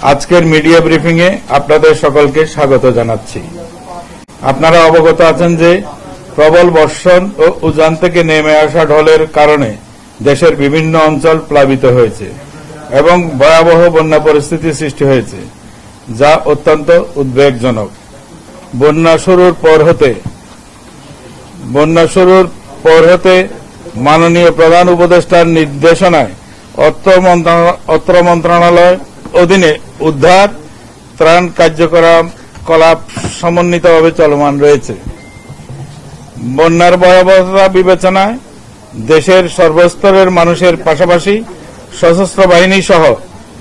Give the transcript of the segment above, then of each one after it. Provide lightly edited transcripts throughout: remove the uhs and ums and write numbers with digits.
আজকের media briefing এ আপনাদের সকলকে স্বাগত জানাচ্ছি। আপনারা অবগত আছেন যে প্রবল বর্ষণ ও উজান থেকে নেমে আসা ঢলের কারণে দেশের বিভিন্ন অঞ্চল প্লাবিত হয়েছে এবং ভয়াবহ বন্যা পরিস্থিতি সৃষ্টি হয়েছে, যা অত্যন্ত উদ্বেগজনক। বন্যা শুরুর পর হতে মাননীয় প্রধান উপদেষ্টার নির্দেশনায় অর্থ মন্ত্রণালয় অধীনে উদ্ধার ত্রাণ কার্যকলাপ সমন্বিতভাবে চলমান রয়েছে। বন্যার ভয়াবহতা বিবেচনায় দেশের সর্বস্তরের মানুষের পাশাপাশি সশস্ত্র বাহিনী সহ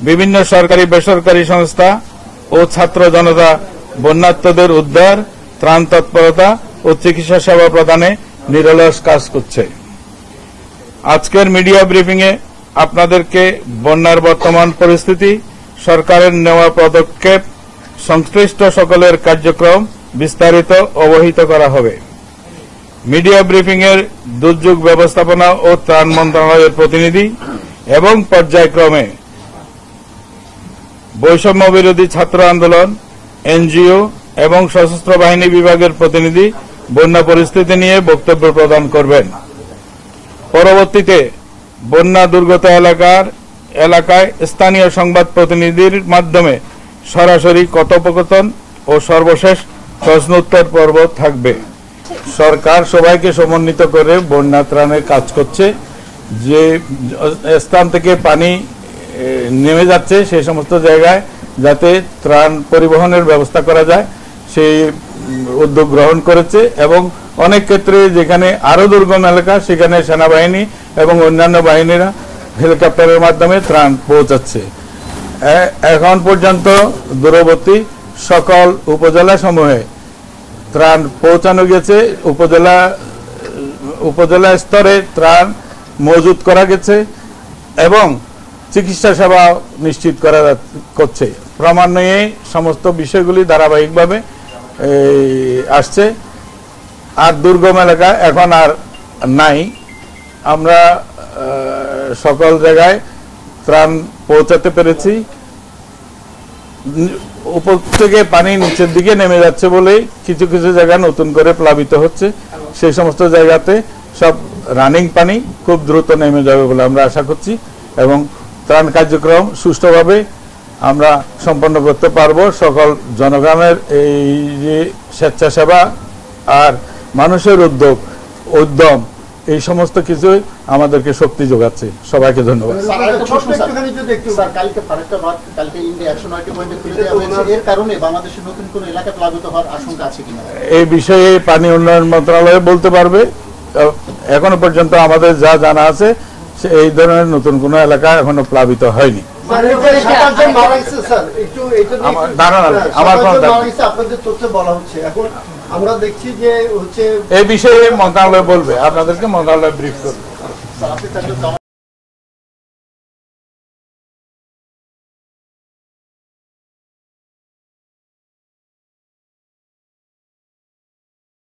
বিভিন্ন সরকারি বেসরকারি সংস্থা ও ছাত্র জনতা বন্যার্তদের উদ্ধার, ত্রাণ তৎপরতা ও চিকিৎসা সেবা প্রদানে নিরলস কাজ করছে। আজকের মিডিয়া ব্রিফিং এ আপনাদেরকে বন্যার বর্তমান পরিস্থিতি, সরকারের নেওয়া পদক্ষেপ, সংশ্লিষ্ট সকলের কার্যক্রম বিস্তারিত অবহিত করা হবে। মিডিয়া ব্রিফিং এর দুর্যোগ ব্যবস্থাপনা ও ত্রাণ মন্ত্রণালয়ের প্রতিনিধি এবং পর্যায়ক্রমে বৈষম্য বিরোধী ছাত্র আন্দোলন, এনজিও এবং সশস্ত্র বাহিনী বিভাগের প্রতিনিধি বন্যা পরিস্থিতি নিয়ে বক্তব্য প্রদান করবেন। পরবর্তীতে বন্যা দুর্গত এলাকায় স্থানীয় সংবাদ প্রতিনিধির মাধ্যমে সরাসরি কথোপকথন ও সর্বশেষ প্রশ্নোত্তর পর্ব থাকবে। সরকার সবাইকে সমন্বিত করে বন্যা ত্রাণের কাজ করছে। যে স্থান থেকে পানি নেমে যাচ্ছে সেই সমস্ত জায়গায় যাতে ত্রাণ পরিবহনের ব্যবস্থা করা যায় সেই উদ্যোগ গ্রহণ করেছে এবং অনেক ক্ষেত্রে যেখানে আরো দুর্গম এলাকা সেখানে সেনাবাহিনী এবং অন্যান্য বাহিনীরা হেলিকপ্টারের মাধ্যমে ত্রাণ পৌঁছাচ্ছে। এখন পর্যন্ত দূরবর্তী সকল উপজেলা সমূহে ত্রাণ পৌঁছানো গেছে। উপজেলা স্তরে ত্রাণ মজুত করা গেছে এবং চিকিৎসা সেবা নিশ্চিত করা করছে। ক্রমান্বয়ে সমস্ত বিষয়গুলি ধারাবাহিকভাবে আসছে। আর দুর্গম এলাকা এখন আর নাই। আমরা সকল জায়গায় ত্রাণ পৌঁছাতে পেরেছি। উপর থেকে পানি নিচের দিকে নেমে যাচ্ছে বলে কিছু কিছু জায়গা নতুন করে প্লাবিত হচ্ছে। সেই সমস্ত জায়গাতে সব রানিং পানি খুব দ্রুত নেমে যাবে বলে আমরা আশা করছি এবং ত্রাণ কার্যক্রম সুষ্ঠুভাবে আমরা সম্পন্ন করতে পারবো। সকল জনগণের এই যে স্বেচ্ছাসেবা আর মানুষের উদ্যম এই সমস্ত কিছু আমাদেরকে শক্তি যোগাচ্ছে। সবাইকে ধন্যবাদ। এই বিষয়ে পানি উন্নয়ন মন্ত্রণালয় বলতে পারবে। এখনো পর্যন্ত আমাদের যা জানা আছে এই ধরনের নতুন কোন এলাকা এখনো প্লাবিত হয়নি। আমরা দেখছি যে এই বিষয়ে মন্ত্রণালয় বলবে, আপনাদেরকে মন্ত্রণালয় ব্রিফ করবে।